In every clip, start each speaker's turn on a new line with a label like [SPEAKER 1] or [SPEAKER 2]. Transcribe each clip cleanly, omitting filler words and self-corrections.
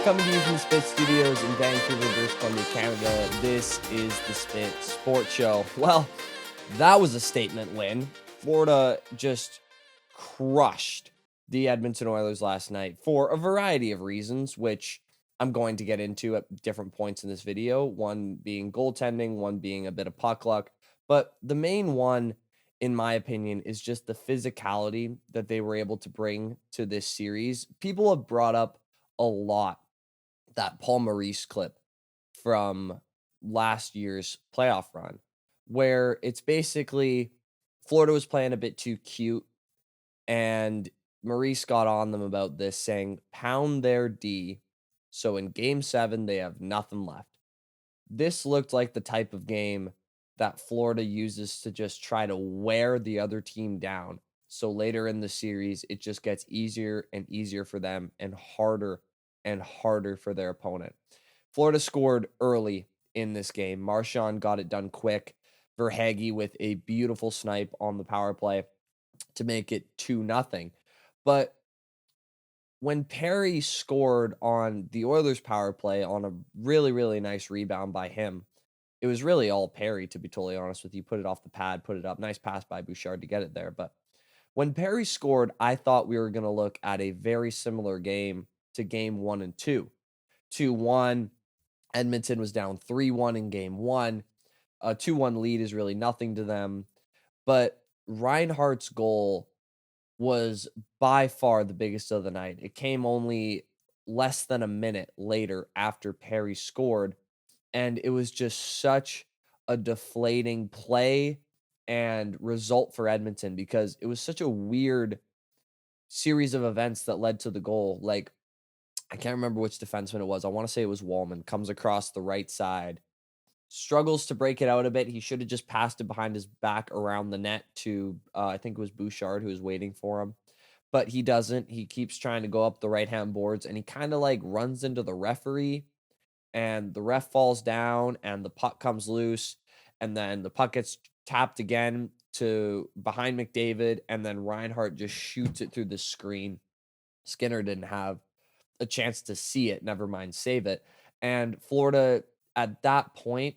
[SPEAKER 1] coming to you from the Spit Studios in Vancouver, British Columbia, Canada. This is the Spit Sports Show. Well, that was a statement win. Florida just crushed the Edmonton Oilers last night for a variety of reasons, which I'm going to get into at different points in this video. One being goaltending, one being a bit of puck luck. But the main one, in my opinion, is just the physicality that they were able to bring to this series. People have brought up a lot that Paul Maurice clip from last year's playoff run, where it's basically Florida was playing a bit too cute, and Maurice got on them about this, saying, pound their D. So in game 7, they have nothing left. This looked like the type of game that Florida uses to just try to wear the other team down. So later in the series, it just gets easier and easier for them and harder for their opponent. Florida scored early in this game. Marchand got it done quick. Verhaeghe with a beautiful snipe on the power play to make it 2-0. But when Perry scored on the Oilers power play on a really, really nice rebound by him, it was really all Perry, to be totally honest with you. Put it off the pad, put it up. Nice pass by Bouchard to get it there. But when Perry scored, I thought we were going to look at a very similar game to game 1 and 2. 2-1, Edmonton was down 3-1 in game 1. A 2-1 lead is really nothing to them. But Reinhart's goal was by far the biggest of the night. It came only less than a minute later after Perry scored, and it was just such a deflating play and result for Edmonton because it was such a weird series of events that led to the goal. Like, I can't remember which defenseman it was. I want to say it was Wallman. Comes across the right side, struggles to break it out a bit. He should have just passed it behind his back around the net to, I think it was Bouchard who was waiting for him. But he doesn't. He keeps trying to go up the right-hand boards, and he kind of like runs into the referee, and the ref falls down, and the puck comes loose, and then the puck gets tapped again to behind McDavid, and then Reinhart just shoots it through the screen. Skinner didn't have a chance to see it, never mind save it. And Florida, at that point,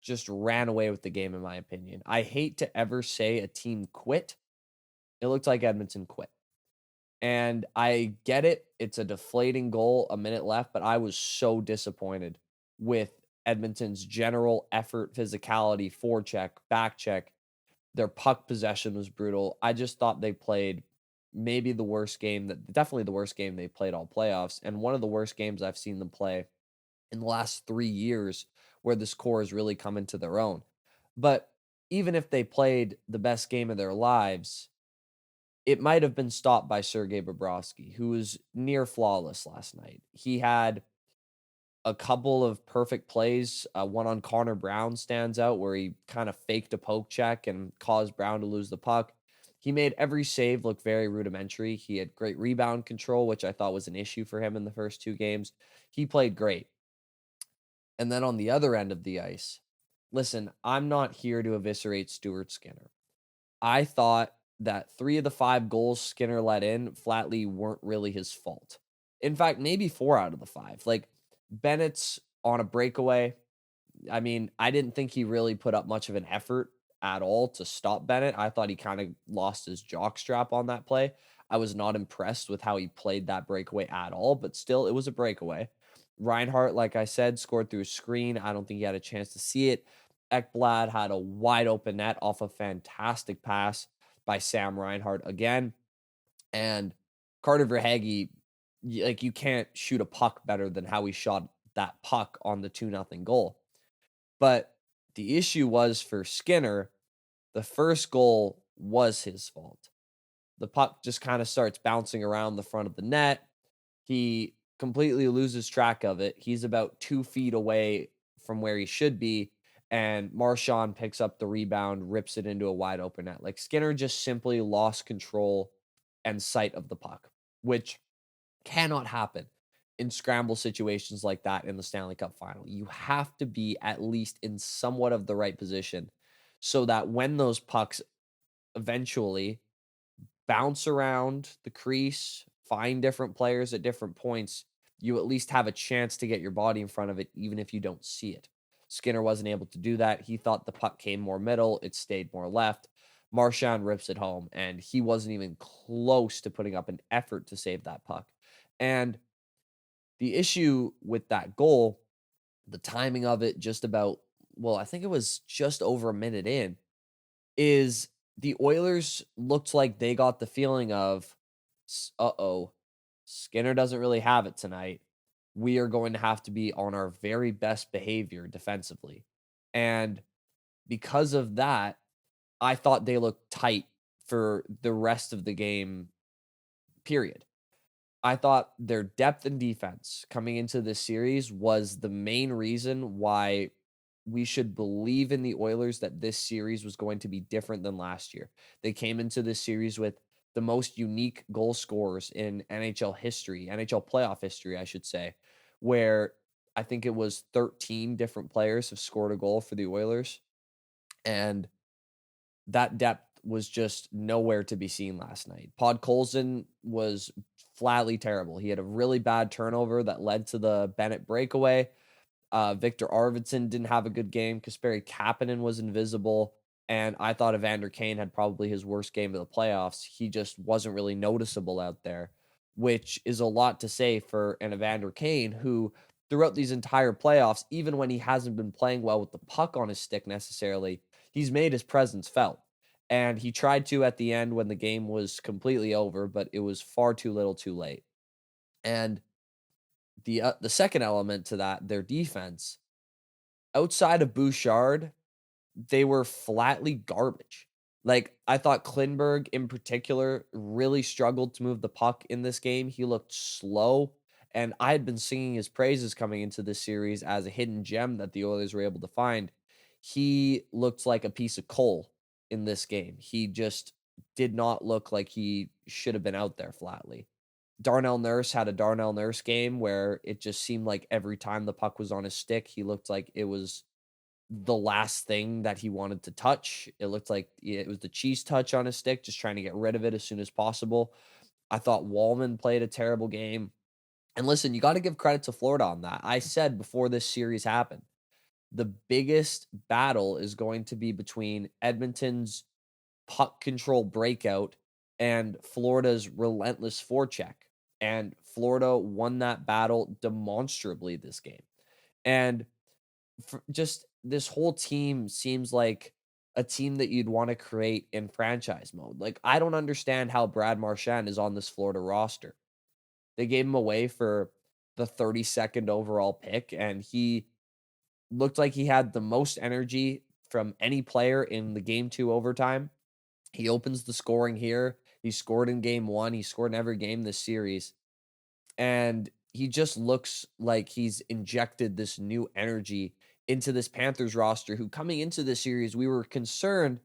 [SPEAKER 1] just ran away with the game, in my opinion. I hate to ever say a team quit. It looked like Edmonton quit. And I get it. It's a deflating goal, a minute left, but I was so disappointed with Edmonton's general effort, physicality, forecheck, back check. Their puck possession was brutal. I just thought they played maybe the worst game definitely the worst game they played all playoffs, and one of the worst games I've seen them play in the last 3 years where this core has really come into their own. But even if they played the best game of their lives, it might have been stopped by Sergei Bobrovsky, who was near flawless last night. He had a couple of perfect plays. One on Connor Brown stands out where he kind of faked a poke check and caused Brown to lose the puck. He made every save look very rudimentary. He had great rebound control, which I thought was an issue for him in the first 2 games. He played great. And then on the other end of the ice, listen, I'm not here to eviscerate Stuart Skinner. I thought that 3 of the 5 goals Skinner let in flatly weren't really his fault. In fact, maybe 4 out of the 5. Like, Bennett's on a breakaway. I mean, I didn't think he really put up much of an effort at all to stop Bennett. I thought he kind of lost his jockstrap on that play. I was not impressed with how he played that breakaway at all, but still, it was a breakaway. Reinhart, like I said, scored through a screen. I don't think he had a chance to see it. Ekblad had a wide open net off a fantastic pass by Sam Reinhart again. And Carter Verhaeghe, like, you can't shoot a puck better than how he shot that puck on the 2-0 goal. But the issue was for Skinner, the first goal was his fault. The puck just kind of starts bouncing around the front of the net. He completely loses track of it. He's about 2 feet away from where he should be, and Marchand picks up the rebound, rips it into a wide open net. Like, Skinner just simply lost control and sight of the puck, which cannot happen in scramble situations like that in the Stanley Cup final. You have to be at least in somewhat of the right position so that when those pucks eventually bounce around the crease, find different players at different points, you at least have a chance to get your body in front of it, even if you don't see it. Skinner wasn't able to do that. He thought the puck came more middle, it stayed more left. Marchand rips it home, and he wasn't even close to putting up an effort to save that puck. And the issue with that goal, the timing of it, just about, well, I think it was just over a minute in, is the Oilers looked like they got the feeling of, uh-oh, Skinner doesn't really have it tonight. We are going to have to be on our very best behavior defensively. And because of that, I thought they looked tight for the rest of the game, period. I thought their depth and defense coming into this series was the main reason why we should believe in the Oilers that this series was going to be different than last year. They came into this series with the most unique goal scorers in NHL history, NHL playoff history, I should say, where I think it was 13 different players have scored a goal for the Oilers. And that depth was just nowhere to be seen last night. Podkolzin was flatly terrible. He had a really bad turnover that led to the Bennett breakaway. Victor Arvidsson didn't have a good game. Kasperi Kapanen was invisible. And I thought Evander Kane had probably his worst game of the playoffs. He just wasn't really noticeable out there, which is a lot to say for an Evander Kane who, throughout these entire playoffs, even when he hasn't been playing well with the puck on his stick necessarily, he's made his presence felt. And he tried to at the end when the game was completely over, but it was far too little too late. And the second element to that, their defense, outside of Bouchard, they were flatly garbage. Like, I thought Klingberg in particular really struggled to move the puck in this game. He looked slow, and I had been singing his praises coming into this series as a hidden gem that the Oilers were able to find. He looked like a piece of coal in this game. He just did not look like he should have been out there flatly. Darnell Nurse had a Darnell Nurse game where it just seemed like every time the puck was on his stick, he looked like it was the last thing that he wanted to touch. It looked like it was the cheese touch on his stick, just trying to get rid of it as soon as possible. I thought Wallman played a terrible game. And listen, you got to give credit to Florida on that. I said before this series happened, the biggest battle is going to be between Edmonton's puck control breakout and Florida's relentless forecheck. And Florida won that battle demonstrably this game. And just this whole team seems like a team that you'd want to create in franchise mode. Like, I don't understand how Brad Marchand is on this Florida roster. They gave him away for the 32nd overall pick, and he looked like he had the most energy from any player in the game two overtime. He opens the scoring here. He scored in game one. He scored in every game this series. And he just looks like he's injected this new energy into this Panthers roster, who coming into this series, we were concerned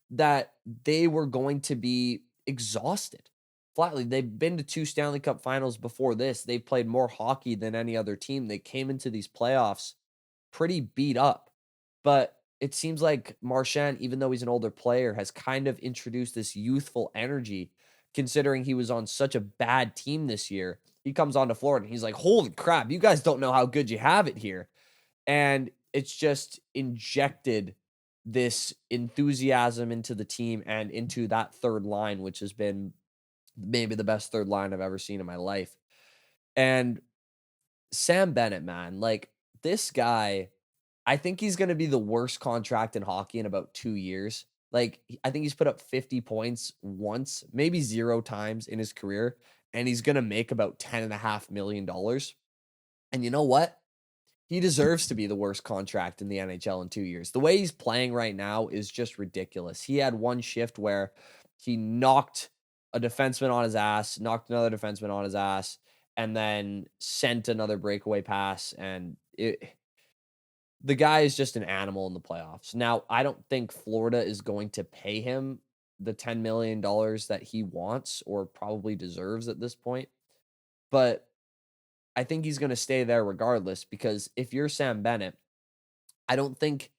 [SPEAKER 1] that they were going to be exhausted. Flatly, they've been to 2 Stanley Cup finals before this. They played more hockey than any other team. They came into these playoffs pretty beat up. But it seems like Marchand, even though he's an older player, has kind of introduced this youthful energy, considering he was on such a bad team this year. He comes on to Florida and he's like, holy crap, you guys don't know how good you have it here. And it's just injected this enthusiasm into the team and into that third line, which has been maybe the best third line I've ever seen in my life. And Sam Bennett, man, like, this guy, I think he's going to be the worst contract in hockey in about 2 years. Like, I think he's put up 50 points once, maybe 0 times in his career, and he's going to make about $10.5 million. And you know what? He deserves to be the worst contract in the NHL in 2 years. The way he's playing right now is just ridiculous. He had one shift where he knocked a defenseman on his ass, knocked another defenseman on his ass, and then sent another breakaway pass. And the guy is just an animal in the playoffs. Now, I don't think Florida is going to pay him the $10 million that he wants or probably deserves at this point. But I think he's going to stay there regardless, because if you're Sam Bennett, I don't think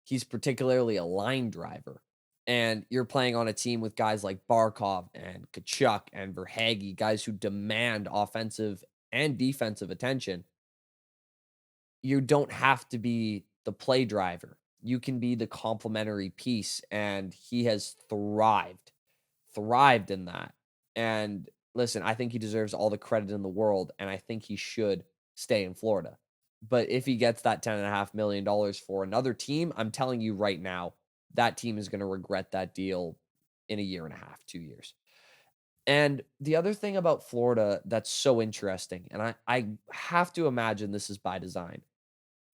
[SPEAKER 1] he's particularly a line driver. And you're playing on a team with guys like Barkov and Kachuk and Verhage, guys who demand offensive and defensive attention, you don't have to be the play driver. You can be the complementary piece, and he has thrived in that. And listen, I think he deserves all the credit in the world, and I think he should stay in Florida. But if he gets that $10.5 million for another team, I'm telling you right now, that team is going to regret that deal in a year and a half, 2 years. And the other thing about Florida that's so interesting, and I have to imagine this is by design.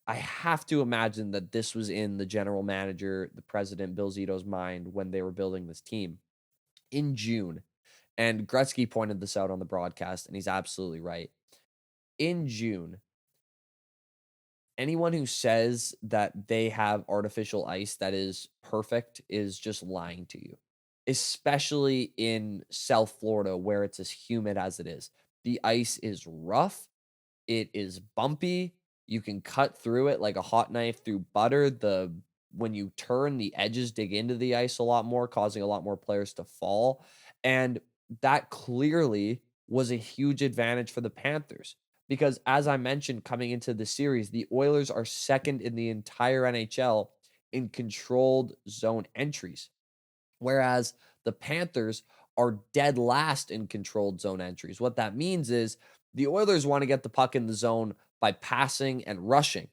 [SPEAKER 1] I have to imagine that this was in the general manager, the president, Bill Zito's mind when they were building this team in June. And Gretzky pointed this out on the broadcast, and he's absolutely right. In June, anyone who says that they have artificial ice that is perfect is just lying to you, especially in South Florida where it's as humid as it is. The ice is rough, it is bumpy. You can cut through it like a hot knife through butter. When you turn, the edges dig into the ice a lot more, causing a lot more players to fall. And that clearly was a huge advantage for the Panthers because, as I mentioned coming into the series, the Oilers are second in the entire NHL in controlled zone entries, whereas the Panthers are dead last in controlled zone entries. What that means is the Oilers want to get the puck in the zone by passing and rushing.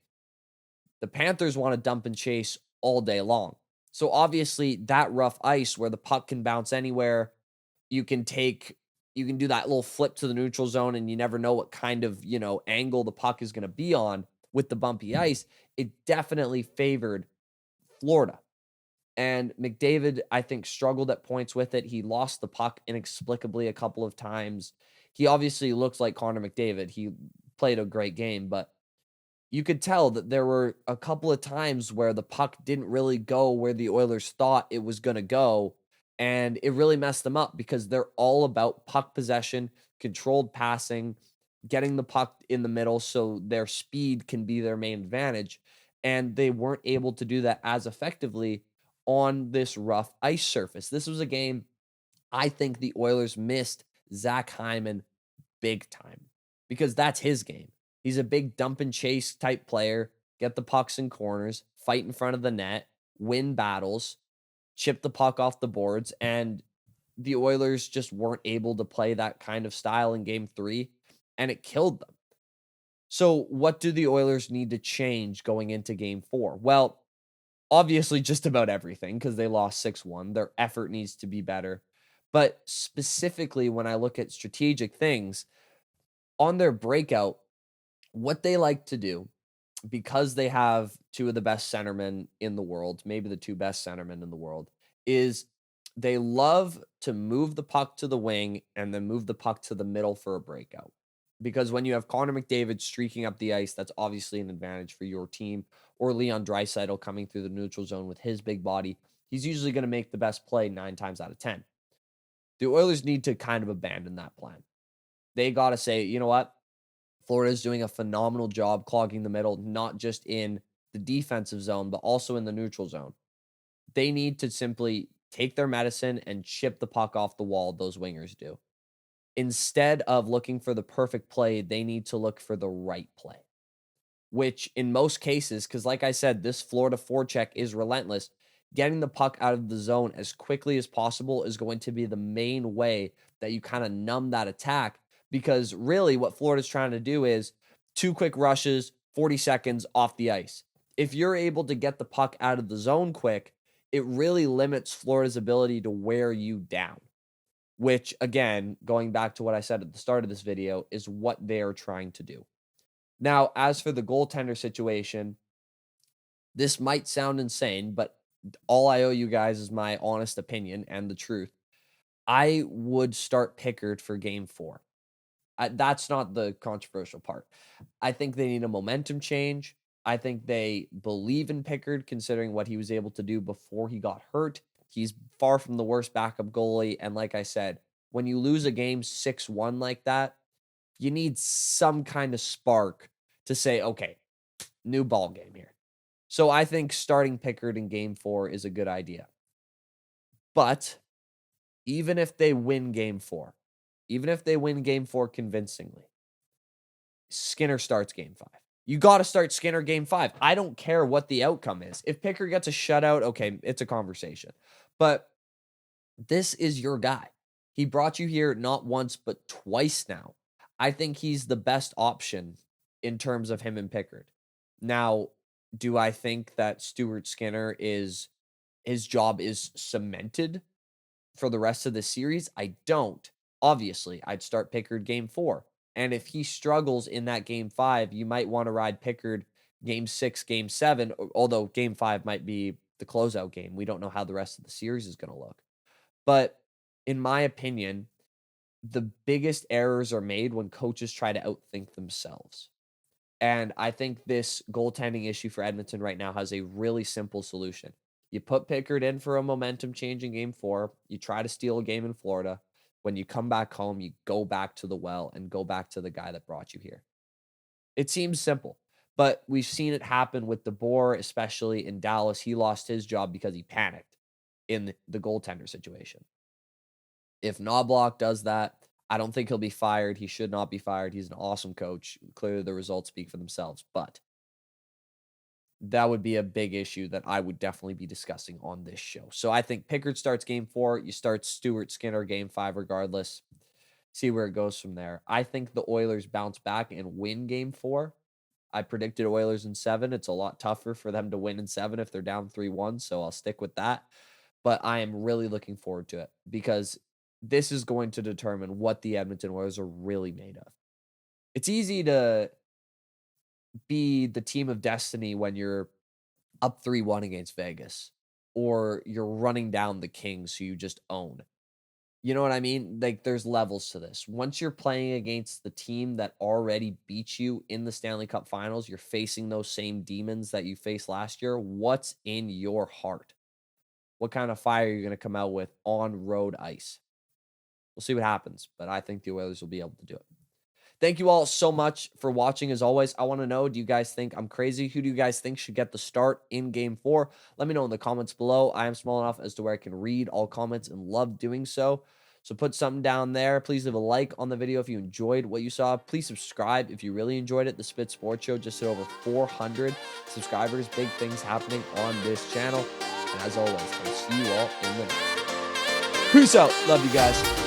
[SPEAKER 1] The Panthers want to dump and chase all day long. So obviously that rough ice where the puck can bounce anywhere, you can do that little flip to the neutral zone and you never know what kind of, angle the puck is going to be on with the bumpy ice. It definitely favored Florida. And McDavid, I think, struggled at points with it. He lost the puck inexplicably a couple of times. He obviously looks like Connor McDavid. He played a great game, but you could tell that there were a couple of times where the puck didn't really go where the Oilers thought it was going to go. And it really messed them up because they're all about puck possession, controlled passing, getting the puck in the middle so their speed can be their main advantage. And they weren't able to do that as effectively on this rough ice surface. This was a game I think the Oilers missed Zach Hyman big time because that's his game. He's a big dump and chase type player, get the pucks in corners, fight in front of the net, win battles, chip the puck off the boards. And the Oilers just weren't able to play that kind of style in game 3, and it killed them. So, what do the Oilers need to change going into game 4? Well, obviously, just about everything because they lost 6-1. Their effort needs to be better. But specifically, when I look at strategic things on their breakout, what they like to do, because they have two of the best centermen in the world, maybe the two best centermen in the world, is they love to move the puck to the wing and then move the puck to the middle for a breakout. Because when you have Connor McDavid streaking up the ice, that's obviously an advantage for your team. Or Leon Draisaitl coming through the neutral zone with his big body. He's usually going to make the best play 9 times out of 10. The Oilers need to kind of abandon that plan. They got to say, you know what? Florida is doing a phenomenal job clogging the middle, not just in the defensive zone, but also in the neutral zone. They need to simply take their medicine and chip the puck off the wall, those wingers do. Instead of looking for the perfect play, they need to look for the right play, which in most cases, because like I said, this Florida forecheck is relentless. Getting the puck out of the zone as quickly as possible is going to be the main way that you kind of numb that attack. Because really, what Florida's trying to do is 2 quick rushes, 40 seconds off the ice. If you're able to get the puck out of the zone quick, it really limits Florida's ability to wear you down, which, again, going back to what I said at the start of this video, is what they're trying to do. Now, as for the goaltender situation, this might sound insane, but all I owe you guys is my honest opinion and the truth. I would start Pickard for game 4. That's not the controversial part. I think they need a momentum change. I think they believe in Pickard considering what he was able to do before he got hurt. He's far from the worst backup goalie. And like I said, when you lose a game 6-1 like that, you need some kind of spark to say, okay, new ball game here. So I think starting Pickard in game 4 is a good idea. But even if they win game 4, even if they win game 4 convincingly, Skinner starts game 5. You got to start Skinner game 5. I don't care what the outcome is. If Pickard gets a shutout, okay, it's a conversation. But this is your guy. He brought you here not once, but twice now. I think he's the best option in terms of him and Pickard. Now, do I think that Stuart Skinner his job is cemented for the rest of the series? I don't. Obviously, I'd start Pickard game 4. And if he struggles in that game 5, you might want to ride Pickard game 6, game 7, although game 5 might be the closeout game. We don't know how the rest of the series is going to look. But in my opinion, the biggest errors are made when coaches try to outthink themselves. And I think this goaltending issue for Edmonton right now has a really simple solution. You put Pickard in for a momentum change in game 4. You try to steal a game in Florida. When you come back home, you go back to the well and go back to the guy that brought you here. It seems simple, but we've seen it happen with DeBoer, especially in Dallas. He lost his job because he panicked in the goaltender situation. If Knobloch does that, I don't think he'll be fired. He should not be fired. He's an awesome coach. Clearly, the results speak for themselves, but that would be a big issue that I would definitely be discussing on this show. So I think Pickard starts game 4. You start Stuart Skinner game 5 regardless. See where it goes from there. I think the Oilers bounce back and win game 4. I predicted Oilers in 7. It's a lot tougher for them to win in 7 if they're down 3-1, so I'll stick with that. But I am really looking forward to it because this is going to determine what the Edmonton Oilers are really made of. It's easy to be the team of destiny when you're up 3-1 against Vegas or you're running down the Kings who you just own. You know what I mean? Like, there's levels to this. Once you're playing against the team that already beat you in the Stanley Cup Finals, you're facing those same demons that you faced last year. What's in your heart? What kind of fire are you going to come out with on road ice? We'll see what happens, but I think the Oilers will be able to do it. Thank you all so much for watching. As always, I want to know, do you guys think I'm crazy? Who do you guys think should get the start in game 4? Let me know in the comments below. I am small enough as to where I can read all comments and love doing so. So put something down there. Please leave a like on the video if you enjoyed what you saw. Please subscribe if you really enjoyed it. The Spit Sports Show just hit over 400 subscribers. Big things happening on this channel. And as always, I'll see you all in the next one. Peace out. Love you guys.